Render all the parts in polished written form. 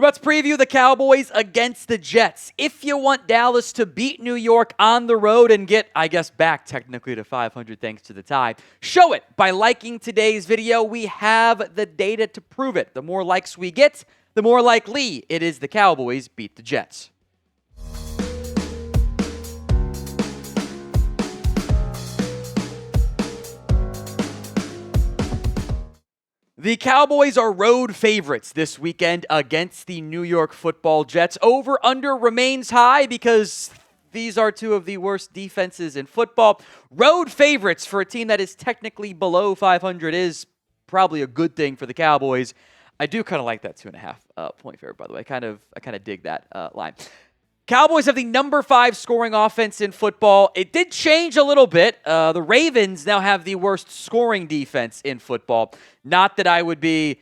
about to preview the Cowboys against the Jets. If you want Dallas to beat New York on the road and get, I guess, back technically to 500 thanks to the tie, show it by liking today's video. We have the data to prove it. The more likes we get, the more likely it is the Cowboys beat the Jets. The Cowboys are road favorites this weekend against the New York Football Jets. Over-under remains high because these are two of the worst defenses in football. Road favorites for a team that is technically below 500 is probably a good thing for the Cowboys. I do kind of like that 2.5 point favorite, by the way. I kind of dig that line. Cowboys have the number 5 scoring offense in football. It did change a little bit. The Ravens now have the worst scoring defense in football. Not that I would be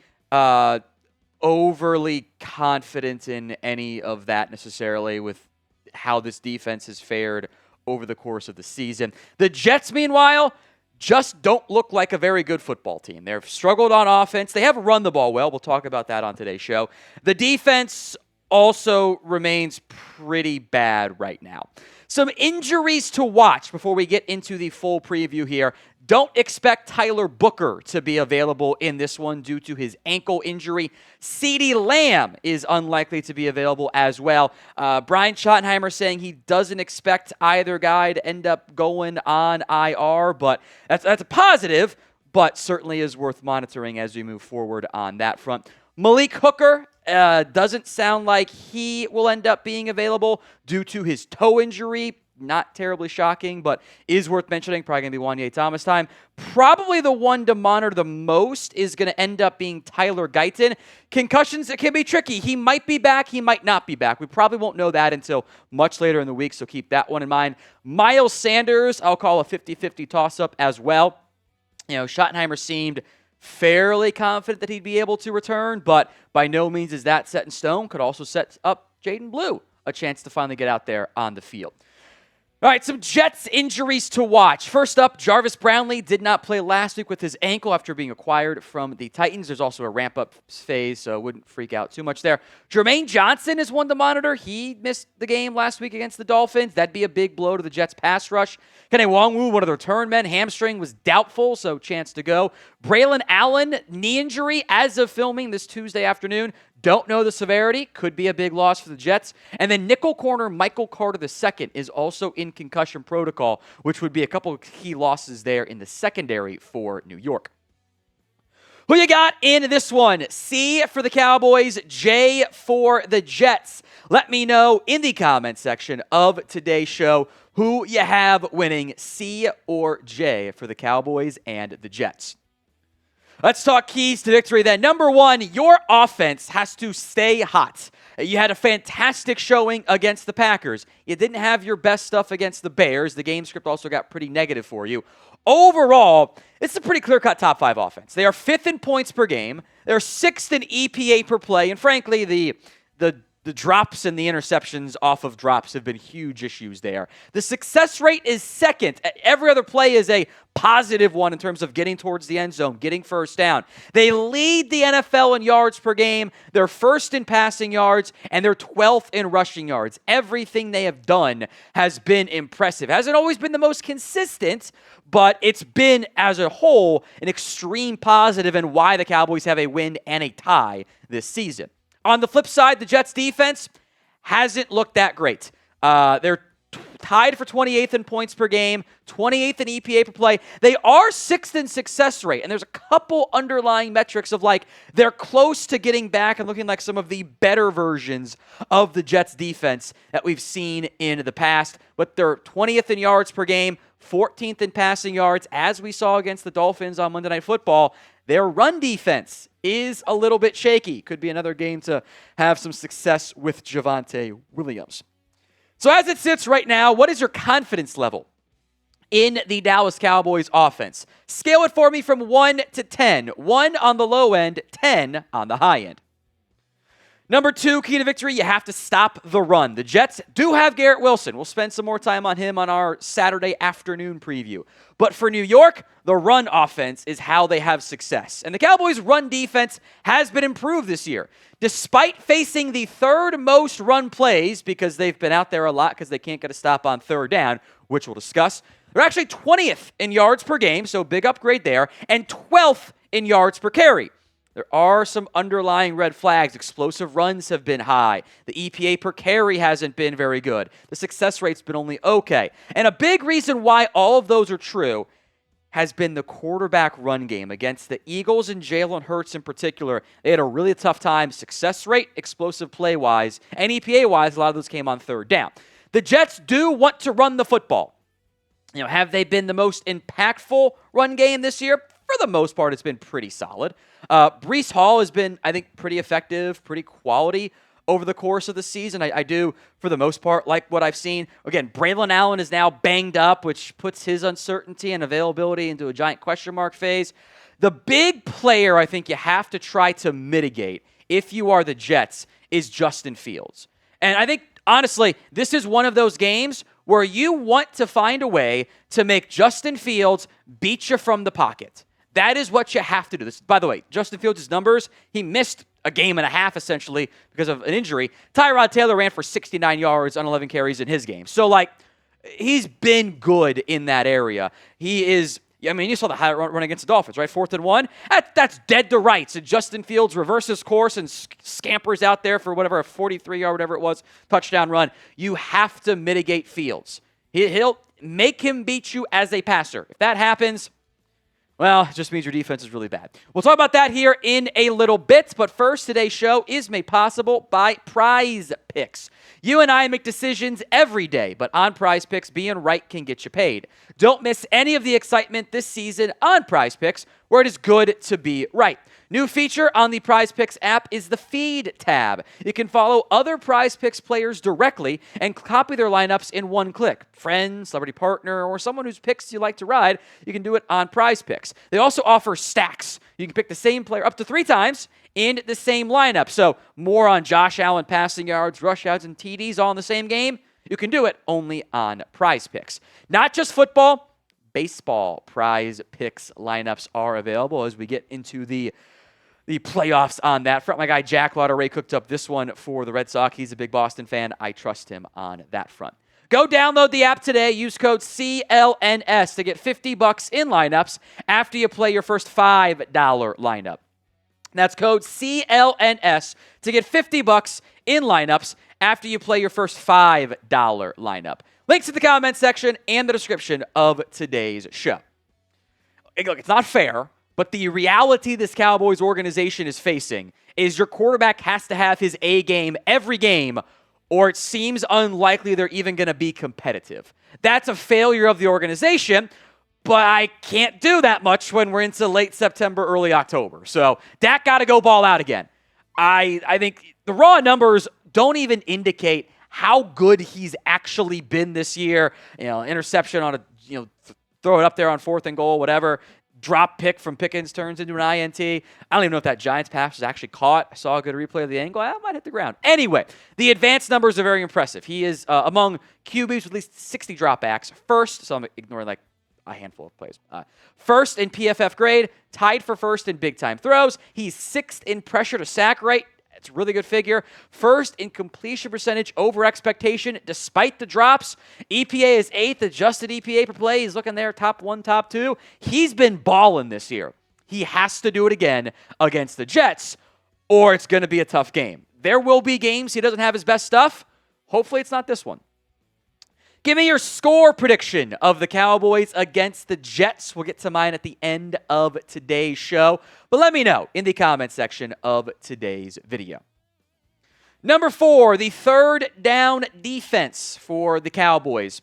overly confident in any of that necessarily with how this defense has fared over the course of the season. The Jets, meanwhile, just don't look like a very good football team. They've struggled on offense. They have run the ball well. We'll talk about that on today's show. The defense also remains pretty bad right now. Some injuries to watch before we get into the full preview here. Don't expect Tyler Booker to be available in this one due to his ankle injury. CeeDee Lamb is unlikely to be available as well. Brian Schottenheimer saying he doesn't expect either guy to end up going on IR, but that's a positive, but certainly is worth monitoring as we move forward on that front. Malik Hooker doesn't sound like he will end up being available due to his toe injury. Not terribly shocking, but is worth mentioning. Probably going to be Wanye Thomas time. Probably the one to monitor the most is going to end up being Tyler Guyton. Concussions, it can be tricky. He might be back. He might not be back. We probably won't know that until much later in the week, so keep that one in mind. Miles Sanders, I'll call a 50-50 toss-up as well. You know, Schottenheimer seemed fairly confident that he'd be able to return, but by no means is that set in stone. Could also set up Jaden Blue a chance to finally get out there on the field. All right, some Jets injuries to watch. First up, Jarvis Brownlee did not play last week with his ankle after being acquired from the Titans. There's also a ramp-up phase, so wouldn't freak out too much there. Jermaine Johnson is one to monitor. He missed the game last week against the Dolphins. That'd be a big blow to the Jets' pass rush. Kene Nwangwu, one of the return men, hamstring was doubtful, so chance to go. Braelon Allen, knee injury as of filming this Tuesday afternoon. Don't know the severity. Could be a big loss for the Jets. And then nickel corner Michael Carter II is also in concussion protocol, which would be a couple of key losses there in the secondary for New York. Who you got in this one? C for the Cowboys, J for the Jets. Let me know in the comment section of today's show who you have winning, C or J for the Cowboys and the Jets. Let's talk keys to victory then. Number 1, your offense has to stay hot. You had a fantastic showing against the Packers. You didn't have your best stuff against the Bears. The game script also got pretty negative for you. Overall, it's a pretty clear-cut top 5 offense. They are 5th in points per game. They're 6th in EPA per play. And frankly, the drops and the interceptions off of drops have been huge issues there. The success rate is 2nd. Every other play is a positive one in terms of getting towards the end zone, getting first down. They lead the NFL in yards per game. They're 1st in passing yards, and they're 12th in rushing yards. Everything they have done has been impressive. Hasn't always been the most consistent, but it's been, as a whole, an extreme positive and why the Cowboys have a win and a tie this season. On the flip side, the Jets defense hasn't looked that great. They're tied for 28th in points per game, 28th in EPA per play. They are 6th in success rate, and there's a couple underlying metrics of like they're close to getting back and looking like some of the better versions of the Jets defense that we've seen in the past. But they're 20th in yards per game, 14th in passing yards, as we saw against the Dolphins on Monday Night Football. Their run defense is a little bit shaky. Could be another game to have some success with Javonte Williams. So as it sits right now, what is your confidence level in the Dallas Cowboys offense? Scale it for me from 1 to 10. 1 on the low end, 10 on the high end. Number 2, key to victory, you have to stop the run. The Jets do have Garrett Wilson. We'll spend some more time on him on our Saturday afternoon preview. But for New York, the run offense is how they have success. And the Cowboys' run defense has been improved this year. Despite facing the third most run plays, because they've been out there a lot because they can't get a stop on third down, which we'll discuss, they're actually 20th in yards per game, so big upgrade there, and 12th in yards per carry. There are some underlying red flags. Explosive runs have been high. The EPA per carry hasn't been very good. The success rate's been only okay. And a big reason why all of those are true has been the quarterback run game against the Eagles and Jalen Hurts in particular. They had a really tough time success rate, explosive play-wise, and EPA-wise. A lot of those came on third down. The Jets do want to run the football. Have they been the most impactful run game this year? For the most part, it's been pretty solid. Breece Hall has been, I think, pretty effective, pretty quality over the course of the season. I do, for the most part, like what I've seen. Again, Braelon Allen is now banged up, which puts his uncertainty and availability into a giant question mark phase. The big player I think you have to try to mitigate, if you are the Jets, is Justin Fields. And I think, honestly, this is one of those games where you want to find a way to make Justin Fields beat you from the pocket. That is what you have to do. This, by the way, Justin Fields' numbers, he missed a game and a half, essentially, because of an injury. Tyrod Taylor ran for 69 yards on 11 carries in his game. So, he's been good in that area. He is, you saw the highlight run against the Dolphins, right? 4th and 1. That's dead to rights. And Justin Fields reverses course and scampers out there for whatever, a 43-yard, whatever it was, touchdown run. You have to mitigate Fields. He'll make him beat you as a passer. If that happens, well, it just means your defense is really bad. We'll talk about that here in a little bit, but first, today's show is made possible by Prize Picks. You and I make decisions every day, but on Prize Picks, being right can get you paid. Don't miss any of the excitement this season on Prize Picks, where it is good to be right. New feature on the Prize Picks app is the Feed tab. You can follow other Prize Picks players directly and copy their lineups in one click. Friend, celebrity partner, or someone whose picks you like to ride, you can do it on Prize Picks. They also offer stacks. You can pick the same player up to 3 times in the same lineup. So more on Josh Allen passing yards, rush yards, and TDs all in the same game. You can do it only on Prize Picks. Not just football, baseball Prize Picks lineups are available as we get into the playoffs on that front. My guy Jack Lauderay cooked up this one for the Red Sox. He's a big Boston fan. I trust him on that front. Go download the app today. Use code CLNS to get $50 in lineups after you play your first $5 lineup. That's code CLNS to get $50 in lineups after you play your first $5 lineup. Links in the comment section and the description of today's show. Look, it's not fair, but the reality this Cowboys organization is facing is your quarterback has to have his A game every game, or it seems unlikely they're even going to be competitive. That's a failure of the organization, but I can't do that much when we're into late September, early October. So Dak got to go ball out again. I think the raw numbers don't even indicate how good he's actually been this year. Interception on throw it up there on 4th and goal, whatever. Drop pick from Pickens turns into an INT. I don't even know if that Giants pass was actually caught. I saw a good replay of the angle. I might hit the ground. Anyway, the advanced numbers are very impressive. He is among QBs with at least 60 dropbacks. First, so I'm ignoring a handful of plays. First in PFF grade, tied for first in big-time throws. He's 6th in pressure to sack rate. It's a really good figure. First in completion percentage over expectation, despite the drops. EPA is 8th, adjusted EPA per play. He's looking there, top 1, top 2. He's been balling this year. He has to do it again against the Jets, or it's going to be a tough game. There will be games he doesn't have his best stuff. Hopefully it's not this one. Give me your score prediction of the Cowboys against the Jets. We'll get to mine at the end of today's show. But let me know in the comment section of today's video. Number 4, the third down defense for the Cowboys.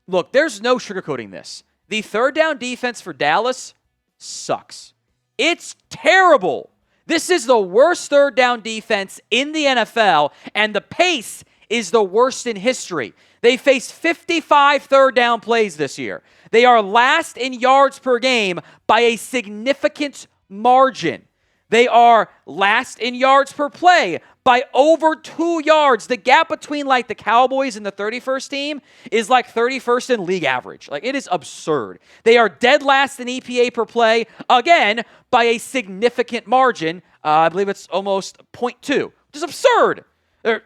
Look, there's no sugarcoating this. The third down defense for Dallas sucks. It's terrible. This is the worst third down defense in the NFL, and the pace is the worst in history. They faced 55 third down plays this year. They are last in yards per game by a significant margin. They are last in yards per play by over 2 yards. The gap between like the Cowboys and the 31st team is like 31st in league average. Like, it is absurd. They are dead last in EPA per play, again, by a significant margin. I believe it's almost 0.2, which is absurd.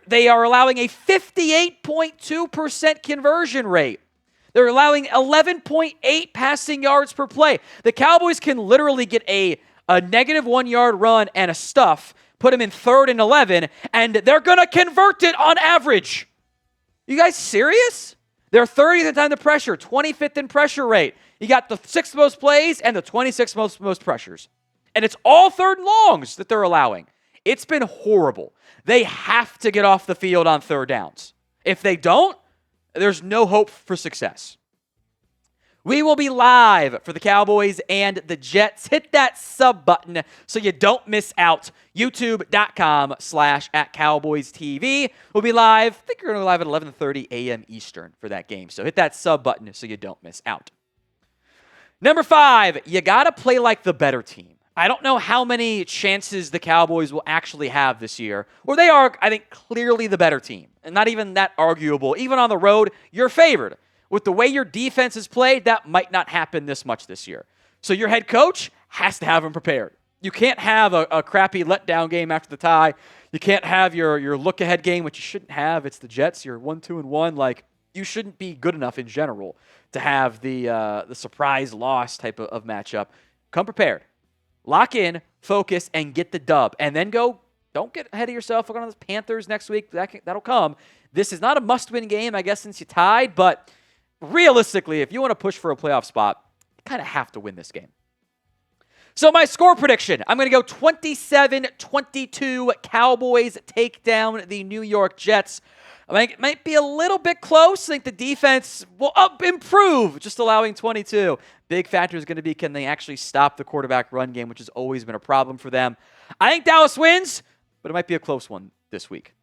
They are allowing a 58.2% conversion rate. They're allowing 11.8 passing yards per play. The Cowboys can literally get a negative 1 yard run and a stuff, put them in 3rd and 11, and they're going to convert it on average. You guys serious? They're 30th in time to pressure, 25th in pressure rate. You got the 6th most plays and the 26th most pressures. And it's all 3rd and longs that they're allowing. It's been horrible. They have to get off the field on 3rd downs. If they don't, there's no hope for success. We will be live for the Cowboys and the Jets. Hit that sub button so you don't miss out. YouTube.com/@CowboysTV. We'll be live. I think we're going to be live at 11:30 a.m. Eastern for that game. So hit that sub button so you don't miss out. Number 5, you got to play like the better team. I don't know how many chances the Cowboys will actually have this year, where they are, I think, clearly the better team. And not even that arguable. Even on the road, you're favored. With the way your defense is played, that might not happen this much this year. So your head coach has to have them prepared. You can't have a crappy letdown game after the tie. You can't have your look-ahead game, which you shouldn't have. It's the Jets. You're 1-2-1. Like, you shouldn't be good enough in general to have the surprise loss type of matchup. Come prepared. Lock in, focus, and get the dub. And then go. Don't get ahead of yourself. We're going to the Panthers next week. That'll come. This is not a must-win game, I guess, since you tied, but realistically, if you want to push for a playoff spot, you kind of have to win this game. So my score prediction, I'm going to go 27-22. Cowboys take down the New York Jets. I think it might be a little bit close. I think the defense will improve, just allowing 22. Big factor is going to be, can they actually stop the quarterback run game, which has always been a problem for them. I think Dallas wins, but it might be a close one this week.